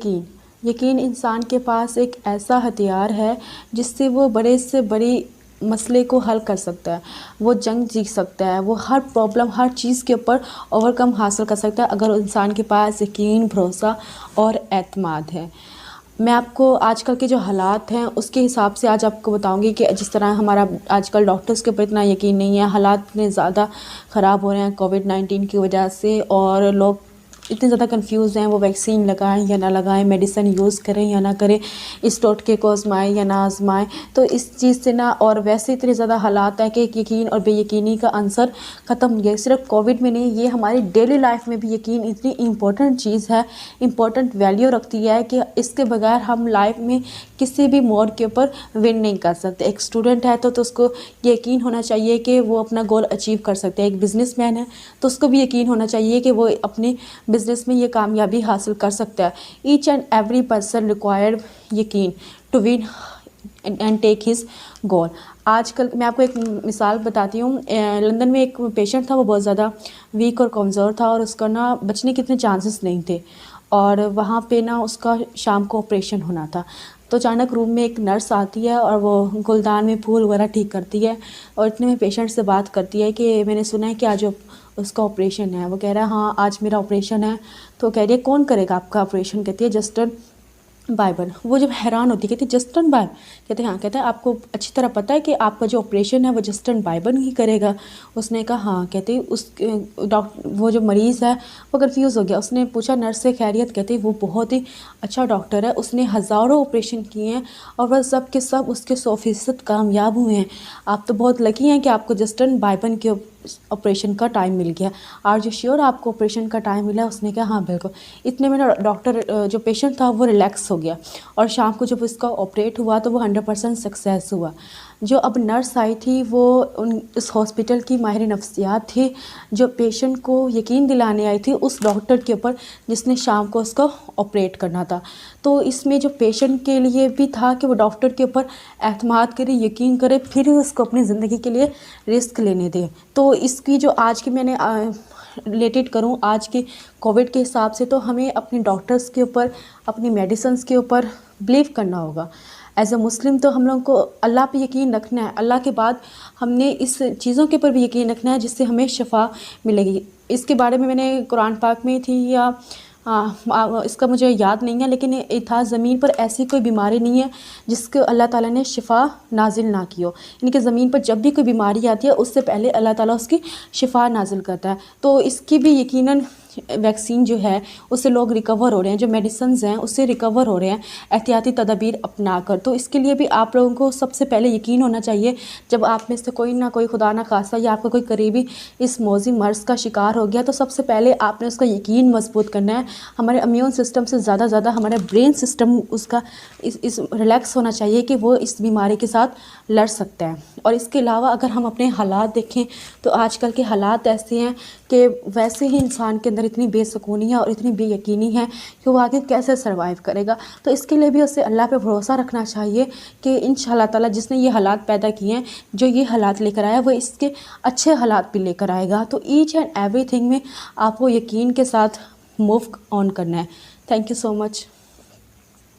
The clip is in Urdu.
یقین یقین انسان کے پاس ایک ایسا ہتھیار ہے جس سے وہ بڑے سے بڑی مسئلے کو حل کر سکتا ہے، وہ جنگ جیت سکتا ہے، وہ ہر پرابلم ہر چیز کے اوپر اوورکم حاصل کر سکتا ہے اگر انسان کے پاس یقین، بھروسہ اور اعتماد ہے۔ میں آپ کو آج کل کے جو حالات ہیں اس کے حساب سے آج آپ کو بتاؤں گی کہ جس طرح ہمارا آج کل ڈاکٹرز کے اوپر اتنا یقین نہیں ہے، حالات اتنے زیادہ خراب ہو رہے ہیں کووڈ-19 کی وجہ سے، اور لوگ اتنے زیادہ کنفیوز ہیں وہ ویکسین لگائیں یا نہ لگائیں، میڈیسن یوز کریں یا نہ کریں، اس ٹوٹکے کو آزمائیں یا نہ آزمائیں۔ تو اس چیز سے نہ، اور ویسے اتنے زیادہ حالات ہیں کہ یقین اور بے یقینی کا عنصر ختم ہو گیا۔ صرف کووڈ میں نہیں، یہ ہماری ڈیلی لائف میں بھی یقین اتنی امپورٹنٹ چیز ہے، امپورٹنٹ ویلیو رکھتی ہے کہ اس کے بغیر ہم لائف میں کسی بھی موڈ کے اوپر ون نہیں کر سکتے۔ ایک اسٹوڈنٹ ہے تو اس کو یقین ہونا چاہیے کہ وہ اپنا گول اچیو کر سکتے ہیں، ایک بزنس مین ہے تو اس کو بھی یقین ہونا چاہیے کہ وہ اپنے بزنس میں یہ کامیابی حاصل کر سکتا ہے۔ Each and every person required یقین to win and take his goal. آج کل میں آپ کو ایک مثال بتاتی ہوں، لندن میں ایک پیشنٹ تھا، وہ بہت زیادہ ویک اور کمزور تھا اور اس کا نا بچنے کے اتنے چانسز نہیں تھے، اور وہاں پہ نا اس کا شام کو آپریشن ہونا تھا۔ تو اچانک روم میں ایک نرس آتی ہے اور وہ گلدان میں پھول وغیرہ ٹھیک کرتی ہے، اور اتنے میں پیشنٹ سے بات کرتی ہے کہ میں نے سنا ہے کہ آج اس کا آپریشن ہے۔ وہ کہہ رہا ہے ہاں آج میرا آپریشن ہے۔ تو کہہ رہی ہے کون کرے گا آپ کا آپریشن؟ کہتی ہے جسٹن بائبل۔ وہ جب حیران ہوتی ہے کہتی ہے جسٹن بائبل؟ کہتے ہیں ہاں۔ کہتا ہے آپ کو اچھی طرح پتہ ہے کہ آپ کا جو آپریشن ہے وہ جسٹن بائبل ہی کرے گا؟ اس نے کہا ہاں۔ کہتے وہ جو مریض ہے وہ کنفیوز ہو گیا، اس نے پوچھا نرس سے خیریت؟ کہتے وہ بہت ہی اچھا ڈاکٹر ہے، اس نے ہزاروں آپریشن کیے ہیں اور وہ سب کے سب اس کے 100% کامیاب ہوئے ہیں۔ آپ تو بہت لکی ہیں کہ آپ کو جسٹن بائبل کے آپریشن کا ٹائم مل گیا۔ آر یو شیور آپ کو آپریشن کا ٹائم ملا؟ اس نے کہا ہاں بالکل۔ اتنے میں ڈاکٹر جو پیشنٹ تھا وہ ریلیکس ہو گیا، اور شام کو جب اس کا آپریٹ ہوا تو وہ 100% سکسیس ہوا۔ جو اب نرس آئی تھی وہ اس ہاسپٹل کی ماہر نفسیات تھی، جو پیشنٹ کو یقین دلانے آئی تھی اس ڈاکٹر کے اوپر جس نے شام کو اس کو آپریٹ کرنا تھا۔ تو اس میں جو پیشنٹ کے لیے بھی تھا کہ وہ ڈاکٹر کے اوپر اعتماد کرے، یقین کرے، پھر اس کو اپنی زندگی کے لیے رسک لینے دے۔ تو اس کی جو آج کی میں نے ریلیٹڈ کروں آج کے کووڈ کے حساب سے، تو ہمیں اپنے ڈاکٹرز کے اوپر، اپنی میڈیسنز کے اوپر بلیو کرنا ہوگا۔ ایز اے مسلم تو ہم لوگوں کو اللہ پہ یقین رکھنا ہے، اللہ کے بعد ہم نے اس چیزوں کے اوپر بھی یقین رکھنا ہے جس سے ہمیں شفا ملے گی۔ اس کے بارے میں نے قرآن پاک میں تھی، یا اس کا مجھے یاد نہیں ہے، لیکن یہ تھا زمین پر ایسی کوئی بیماری نہیں ہے جس کو اللہ تعالیٰ نے شفا نازل نہ کی ہو، یعنی کہ زمین پر جب بھی کوئی بیماری آتی ہے اس سے پہلے اللہ تعالیٰ اس کی شفا نازل کرتا ہے۔ تو اس کی بھی یقیناً ویکسین جو ہے اس سے لوگ ریکور ہو رہے ہیں، جو میڈیسنز ہیں اس سے ریکور ہو رہے ہیں احتیاطی تدابیر اپنا کر۔ تو اس کے لیے بھی آپ لوگوں کو سب سے پہلے یقین ہونا چاہیے، جب آپ میں سے کوئی نہ کوئی خدا نہ خواستہ یا آپ کا کوئی قریبی اس موذی مرض کا شکار ہو گیا، تو سب سے پہلے آپ نے اس کا یقین مضبوط کرنا ہے۔ ہمارے امیون سسٹم سے زیادہ ہمارا برین سسٹم اس کا ریلیکس ہونا چاہیے کہ وہ اس بیماری کے ساتھ لڑ سکتا ہے۔ اور اس کے علاوہ اگر ہم اپنے حالات دیکھیں تو آج کل کے حالات ایسے ہیں کہ ویسے ہی انسان کے اندر اتنی بے سکونی ہے اور اتنی بے یقینی ہے کہ وہ آگے کیسے سروائیو کرے گا۔ تو اس کے لیے بھی اسے اللہ پہ بھروسہ رکھنا چاہیے کہ انشاءاللہ تعالیٰ جس نے یہ حالات پیدا کیے ہیں، جو یہ حالات لے کر آیا، وہ اس کے اچھے حالات بھی لے کر آئے گا۔ تو ایچ اینڈ ایوری تھنگ میں آپ کو یقین کے ساتھ موو آن کرنا ہے۔ Thank you so much.